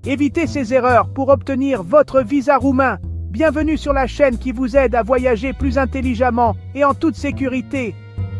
Évitez ces erreurs pour obtenir votre visa roumain. Bienvenue sur la chaîne qui vous aide à voyager plus intelligemment et en toute sécurité.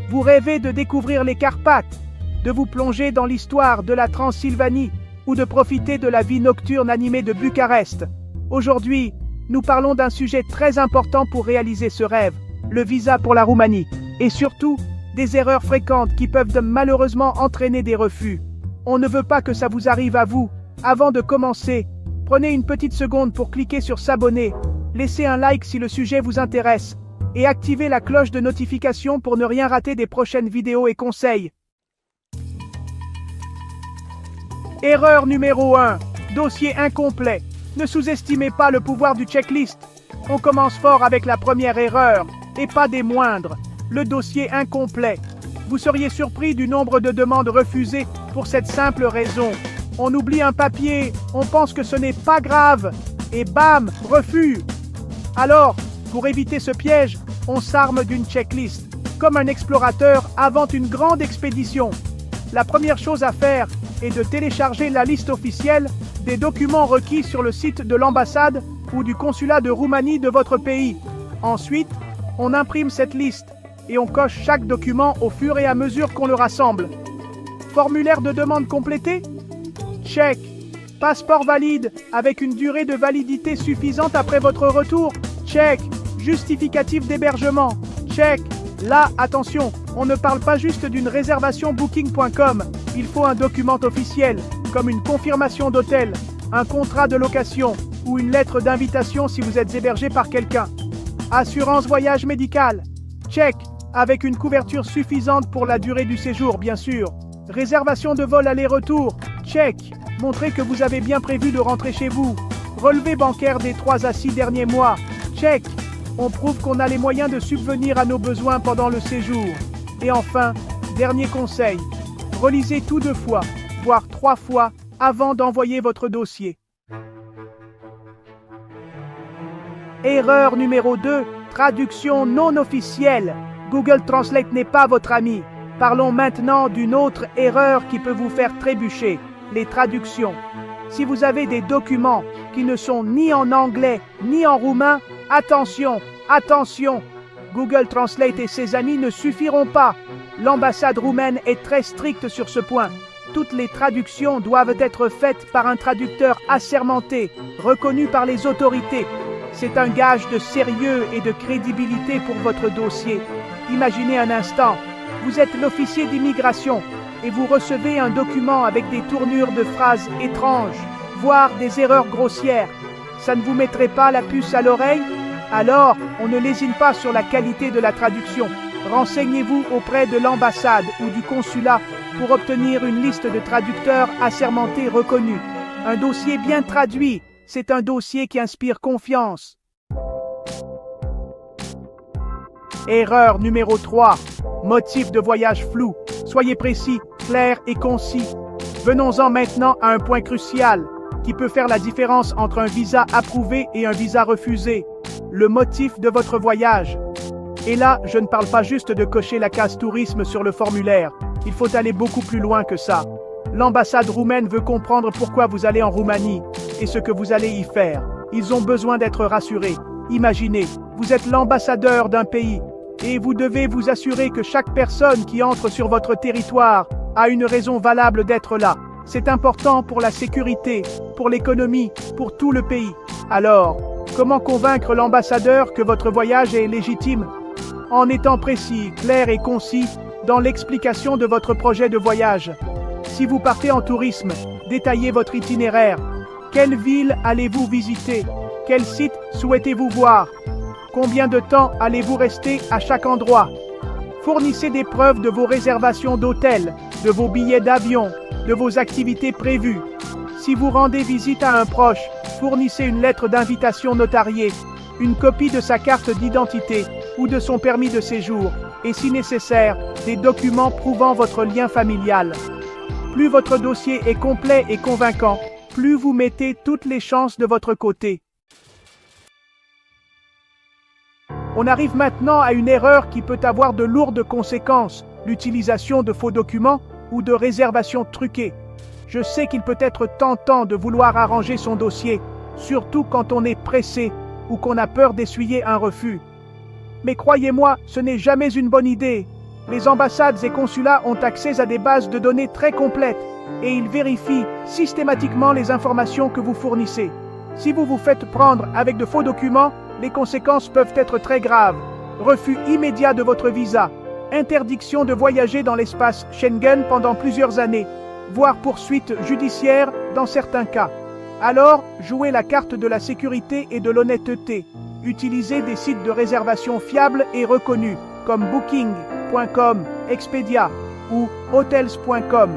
Vous rêvez de découvrir les Carpates, de vous plonger dans l'histoire de la Transylvanie ou de profiter de la vie nocturne animée de Bucarest. Aujourd'hui, nous parlons d'un sujet très important pour réaliser ce rêve, le visa pour la Roumanie, et surtout, des erreurs fréquentes qui peuvent malheureusement entraîner des refus. On ne veut pas que ça vous arrive à vous. Avant de commencer, prenez une petite seconde pour cliquer sur s'abonner, laissez un like si le sujet vous intéresse, et activez la cloche de notification pour ne rien rater des prochaines vidéos et conseils. Erreur numéro 1. Dossier incomplet. Ne sous-estimez pas le pouvoir du checklist. On commence fort avec la première erreur, et pas des moindres, le dossier incomplet. Vous seriez surpris du nombre de demandes refusées pour cette simple raison. On oublie un papier, on pense que ce n'est pas grave, et bam, refus. Alors, pour éviter ce piège, on s'arme d'une checklist, comme un explorateur avant une grande expédition. La première chose à faire est de télécharger la liste officielle des documents requis sur le site de l'ambassade ou du consulat de Roumanie de votre pays. Ensuite, on imprime cette liste et on coche chaque document au fur et à mesure qu'on le rassemble. Formulaire de demande complété? Check. Passeport valide avec une durée de validité suffisante après votre retour? Check. Justificatif d'hébergement? Check. Là, attention, on ne parle pas juste d'une réservation booking.com. Il faut un document officiel, comme une confirmation d'hôtel, un contrat de location ou une lettre d'invitation si vous êtes hébergé par quelqu'un. Assurance voyage médical? Check. Avec une couverture suffisante pour la durée du séjour, bien sûr. Réservation de vol aller-retour? Check. Montrez que vous avez bien prévu de rentrer chez vous. Relevé bancaire des 3 à 6 derniers mois? Check. On prouve qu'on a les moyens de subvenir à nos besoins pendant le séjour. Et enfin, dernier conseil. Relisez tout 2 fois, voire 3 fois, avant d'envoyer votre dossier. Erreur numéro 2. Traduction non officielle. Google Translate n'est pas votre ami. Parlons maintenant d'une autre erreur qui peut vous faire trébucher, les traductions. Si vous avez des documents qui ne sont ni en anglais ni en roumain, attention, attention! Google Translate et ses amis ne suffiront pas. L'ambassade roumaine est très stricte sur ce point. Toutes les traductions doivent être faites par un traducteur assermenté, reconnu par les autorités. C'est un gage de sérieux et de crédibilité pour votre dossier. Imaginez un instant, vous êtes l'officier d'immigration et vous recevez un document avec des tournures de phrases étranges, voire des erreurs grossières. Ça ne vous mettrait pas la puce à l'oreille? Alors, on ne lésine pas sur la qualité de la traduction. Renseignez-vous auprès de l'ambassade ou du consulat pour obtenir une liste de traducteurs assermentés reconnus. Un dossier bien traduit, c'est un dossier qui inspire confiance. Erreur numéro 3. Motif de voyage flou. Soyez précis, clair et concis. Venons-en maintenant à un point crucial qui peut faire la différence entre un visa approuvé et un visa refusé. Le motif de votre voyage. Et là, je ne parle pas juste de cocher la case tourisme sur le formulaire. Il faut aller beaucoup plus loin que ça. L'ambassade roumaine veut comprendre pourquoi vous allez en Roumanie et ce que vous allez y faire. Ils ont besoin d'être rassurés. Imaginez, vous êtes l'ambassadeur d'un pays et vous devez vous assurer que chaque personne qui entre sur votre territoire a une raison valable d'être là. C'est important pour la sécurité, pour l'économie, pour tout le pays. Alors, comment convaincre l'ambassadeur que votre voyage est légitime? En étant précis, clair et concis dans l'explication de votre projet de voyage. Si vous partez en tourisme, détaillez votre itinéraire. Quelle ville allez-vous visiter? Quel site souhaitez-vous voir? Combien de temps allez-vous rester à chaque endroit? Fournissez des preuves de vos réservations d'hôtel, de vos billets d'avion, de vos activités prévues. Si vous rendez visite à un proche, fournissez une lettre d'invitation notariée, une copie de sa carte d'identité ou de son permis de séjour, et si nécessaire, des documents prouvant votre lien familial. Plus votre dossier est complet et convaincant, plus vous mettez toutes les chances de votre côté. On arrive maintenant à une erreur qui peut avoir de lourdes conséquences, l'utilisation de faux documents ou de réservations truquées. Je sais qu'il peut être tentant de vouloir arranger son dossier, surtout quand on est pressé ou qu'on a peur d'essuyer un refus. Mais croyez-moi, ce n'est jamais une bonne idée. Les ambassades et consulats ont accès à des bases de données très complètes et ils vérifient systématiquement les informations que vous fournissez. Si vous vous faites prendre avec de faux documents, les conséquences peuvent être très graves. Refus immédiat de votre visa, interdiction de voyager dans l'espace Schengen pendant plusieurs années, voire poursuite judiciaire dans certains cas. Alors, jouez la carte de la sécurité et de l'honnêteté. Utilisez des sites de réservation fiables et reconnus, comme Booking.com, Expedia ou Hotels.com.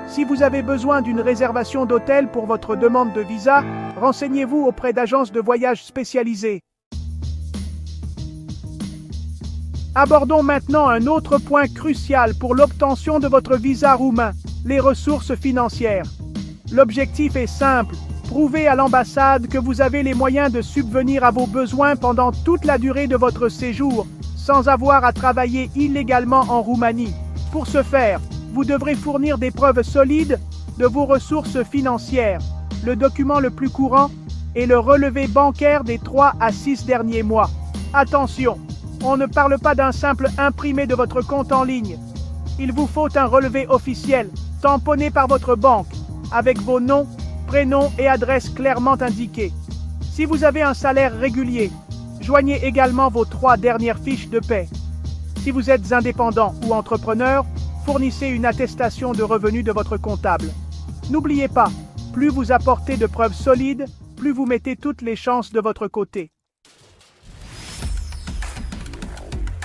Si vous avez besoin d'une réservation d'hôtel pour votre demande de visa, renseignez-vous auprès d'agences de voyage spécialisées. Abordons maintenant un autre point crucial pour l'obtention de votre visa roumain, les ressources financières. L'objectif est simple, prouver à l'ambassade que vous avez les moyens de subvenir à vos besoins pendant toute la durée de votre séjour, sans avoir à travailler illégalement en Roumanie. Pour ce faire, vous devrez fournir des preuves solides de vos ressources financières. Le document le plus courant est le relevé bancaire des 3 à 6 derniers mois. Attention, on ne parle pas d'un simple imprimé de votre compte en ligne. Il vous faut un relevé officiel, tamponné par votre banque, avec vos noms, prénoms et adresses clairement indiqués. Si vous avez un salaire régulier, joignez également vos 3 dernières fiches de paie. Si vous êtes indépendant ou entrepreneur, fournissez une attestation de revenus de votre comptable. N'oubliez pas, plus vous apportez de preuves solides, plus vous mettez toutes les chances de votre côté.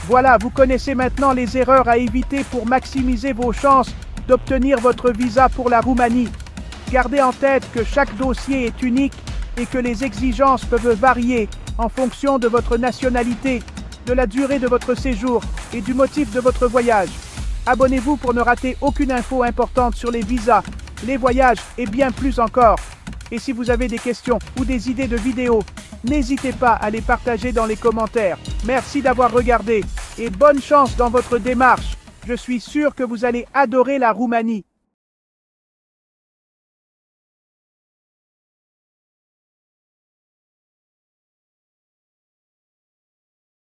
Voilà, vous connaissez maintenant les erreurs à éviter pour maximiser vos chances d'obtenir votre visa pour la Roumanie. Gardez en tête que chaque dossier est unique et que les exigences peuvent varier en fonction de votre nationalité, de la durée de votre séjour et du motif de votre voyage. Abonnez-vous pour ne rater aucune info importante sur les visas, les voyages et bien plus encore. Et si vous avez des questions ou des idées de vidéos, n'hésitez pas à les partager dans les commentaires. Merci d'avoir regardé et bonne chance dans votre démarche. Je suis sûr que vous allez adorer la Roumanie.